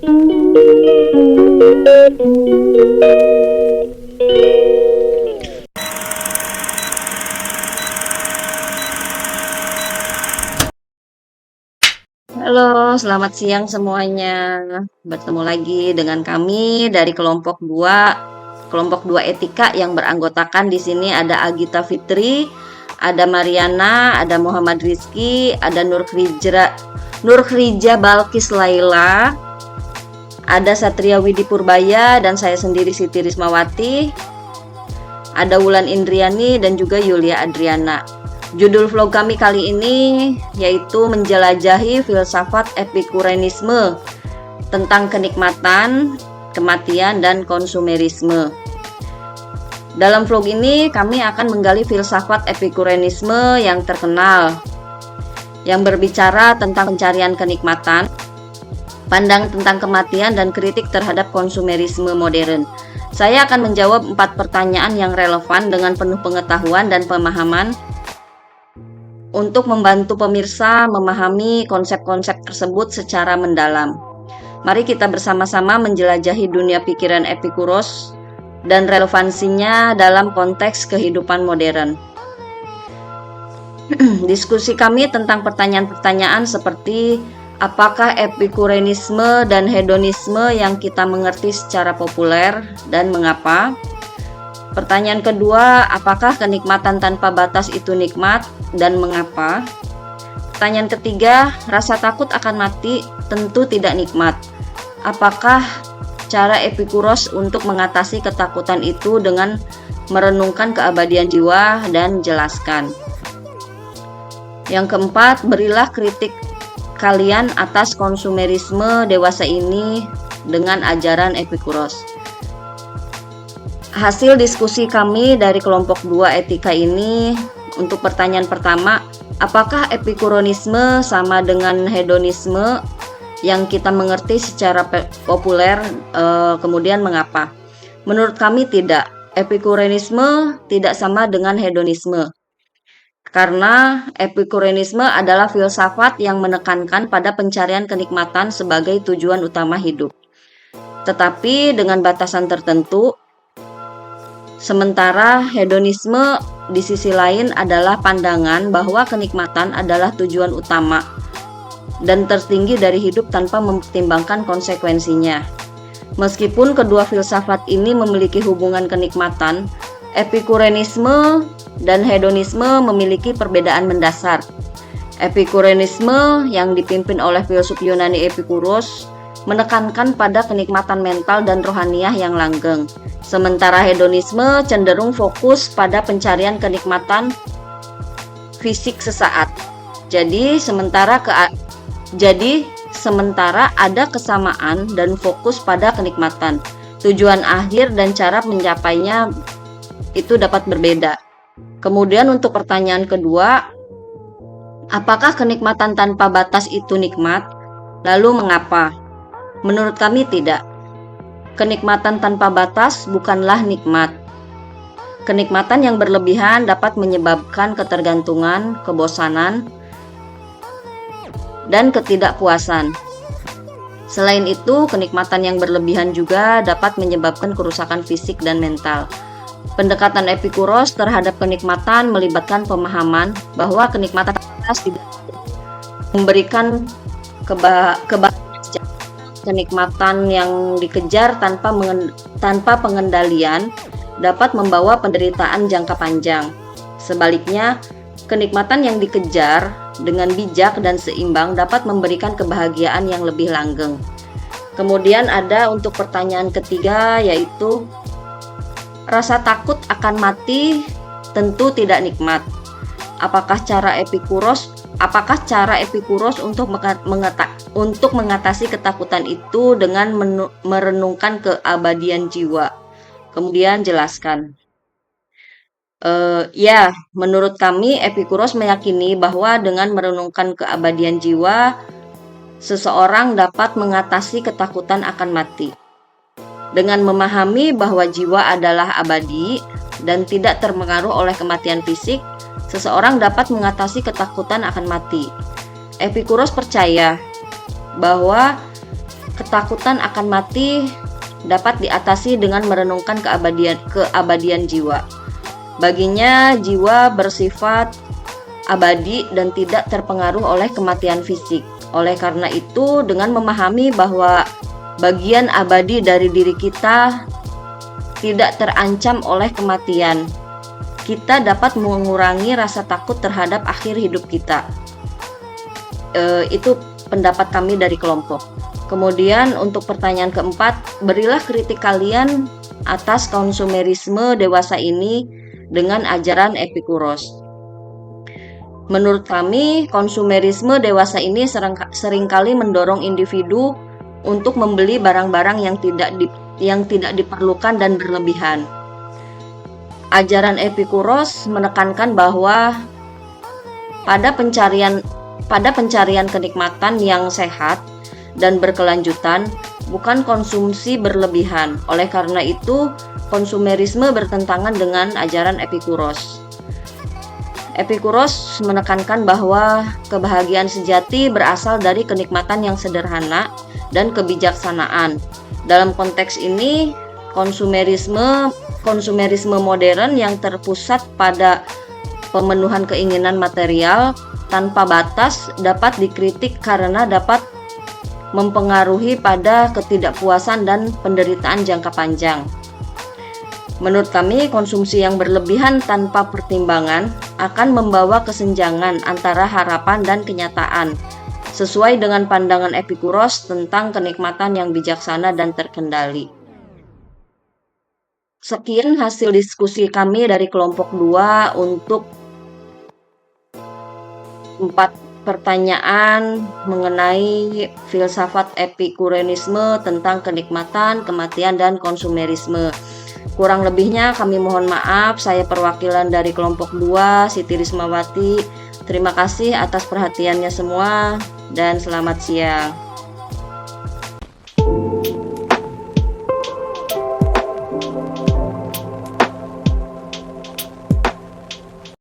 Halo, selamat siang semuanya. Bertemu lagi dengan kami dari kelompok 2 Etika yang beranggotakan di sini ada Agita Fitri, ada Mariana, ada Muhammad Rizky, ada Nurkrija Balkis Laila, ada Satria Widi Purbaya dan saya sendiri Siti Rismawati, ada Wulan Indriani dan juga Yulia Adriana. Judul vlog kami kali ini yaitu menjelajahi filsafat epikurenisme tentang kenikmatan, kematian, dan konsumerisme. Dalam vlog ini kami akan menggali filsafat epikurenisme yang terkenal, yang berbicara tentang pencarian kenikmatan, pandang tentang kematian, dan kritik terhadap konsumerisme modern. Saya akan menjawab 4 pertanyaan yang relevan dengan penuh pengetahuan dan pemahaman untuk membantu pemirsa memahami konsep-konsep tersebut secara mendalam. Mari kita bersama-sama menjelajahi dunia pikiran Epikuros dan relevansinya dalam konteks kehidupan modern. Diskusi kami tentang pertanyaan-pertanyaan seperti apakah epikurenisme dan hedonisme yang kita mengerti secara populer dan mengapa? Pertanyaan kedua, apakah kenikmatan tanpa batas itu nikmat dan mengapa? Pertanyaan ketiga, rasa takut akan mati tentu tidak nikmat. Apakah cara Epikuros untuk mengatasi ketakutan itu dengan merenungkan keabadian jiwa dan jelaskan. Yang keempat, berilah kritik kalian atas konsumerisme dewasa ini dengan ajaran Epikuros. Hasil diskusi kami dari kelompok 2 etika ini, untuk pertanyaan pertama, apakah epikuronisme sama dengan hedonisme yang kita mengerti secara populer, kemudian mengapa? Menurut kami tidak. Epikurenisme tidak sama dengan hedonisme. Karena epikurenisme adalah filsafat yang menekankan pada pencarian kenikmatan sebagai tujuan utama hidup. Tetapi dengan batasan tertentu. Sementara hedonisme di sisi lain adalah pandangan bahwa kenikmatan adalah tujuan utama dan tertinggi dari hidup tanpa mempertimbangkan konsekuensinya. Meskipun kedua filsafat ini memiliki hubungan kenikmatan, epikurenisme dan hedonisme memiliki perbedaan mendasar. Epikurenisme yang dipimpin oleh filsuf Yunani Epikuros menekankan pada kenikmatan mental dan rohaniah yang langgeng. Sementara hedonisme cenderung fokus pada pencarian kenikmatan fisik sesaat. Jadi sementara ada kesamaan dan fokus pada kenikmatan. Tujuan akhir dan cara mencapainya itu dapat berbeda. Kemudian untuk pertanyaan kedua, apakah kenikmatan tanpa batas itu nikmat? Lalu mengapa? Menurut kami tidak. Kenikmatan tanpa batas bukanlah nikmat. Kenikmatan yang berlebihan dapat menyebabkan ketergantungan, kebosanan, dan ketidakpuasan. Selain itu, kenikmatan yang berlebihan juga dapat menyebabkan kerusakan fisik dan mental. Pendekatan Epikuros terhadap kenikmatan melibatkan pemahaman bahwa kenikmatan tidak memberikan kenikmatan yang dikejar tanpa pengendalian dapat membawa penderitaan jangka panjang. Sebaliknya, kenikmatan yang dikejar dengan bijak dan seimbang dapat memberikan kebahagiaan yang lebih langgeng. Kemudian ada untuk pertanyaan ketiga, yaitu rasa takut akan mati tentu tidak nikmat. Apakah cara Epikuros untuk mengatasi ketakutan itu dengan merenungkan keabadian jiwa? Kemudian jelaskan. Ya, menurut kami Epikuros meyakini bahwa dengan merenungkan keabadian jiwa, seseorang dapat mengatasi ketakutan akan mati. Dengan memahami bahwa jiwa adalah abadi dan tidak terpengaruh oleh kematian fisik, seseorang dapat mengatasi ketakutan akan mati. Epikuros percaya bahwa Ketakutan akan mati dapat diatasi dengan merenungkan keabadian jiwa. Baginya, jiwa bersifat abadi dan tidak terpengaruh oleh kematian fisik. Oleh karena itu, dengan memahami bahwa bagian abadi dari diri kita tidak terancam oleh kematian, kita dapat mengurangi rasa takut terhadap akhir hidup kita. Itu pendapat kami dari kelompok. Kemudian untuk pertanyaan keempat, berilah kritik kalian atas konsumerisme dewasa ini dengan ajaran Epikuros. Menurut kami, konsumerisme dewasa ini seringkali mendorong individu untuk membeli barang-barang yang tidak diperlukan dan berlebihan. Ajaran Epikuros menekankan bahwa pada pencarian kenikmatan yang sehat dan berkelanjutan, bukan konsumsi berlebihan. Oleh karena itu, konsumerisme bertentangan dengan ajaran Epikuros. Epikuros menekankan bahwa kebahagiaan sejati berasal dari kenikmatan yang sederhana dan kebijaksanaan. Dalam konteks ini, konsumerisme modern yang terpusat pada pemenuhan keinginan material tanpa batas dapat dikritik karena dapat mempengaruhi pada ketidakpuasan dan penderitaan jangka panjang. Menurut kami, konsumsi yang berlebihan tanpa pertimbangan akan membawa kesenjangan antara harapan dan kenyataan, sesuai dengan pandangan Epikuros tentang kenikmatan yang bijaksana dan terkendali. Sekian hasil diskusi kami dari kelompok 2 untuk 4 pertanyaan mengenai filsafat Epikureanisme tentang kenikmatan, kematian, dan konsumerisme. Kurang lebihnya kami mohon maaf. Saya perwakilan dari kelompok 2, Siti Rismawati. Terima kasih atas perhatiannya semua dan selamat siang.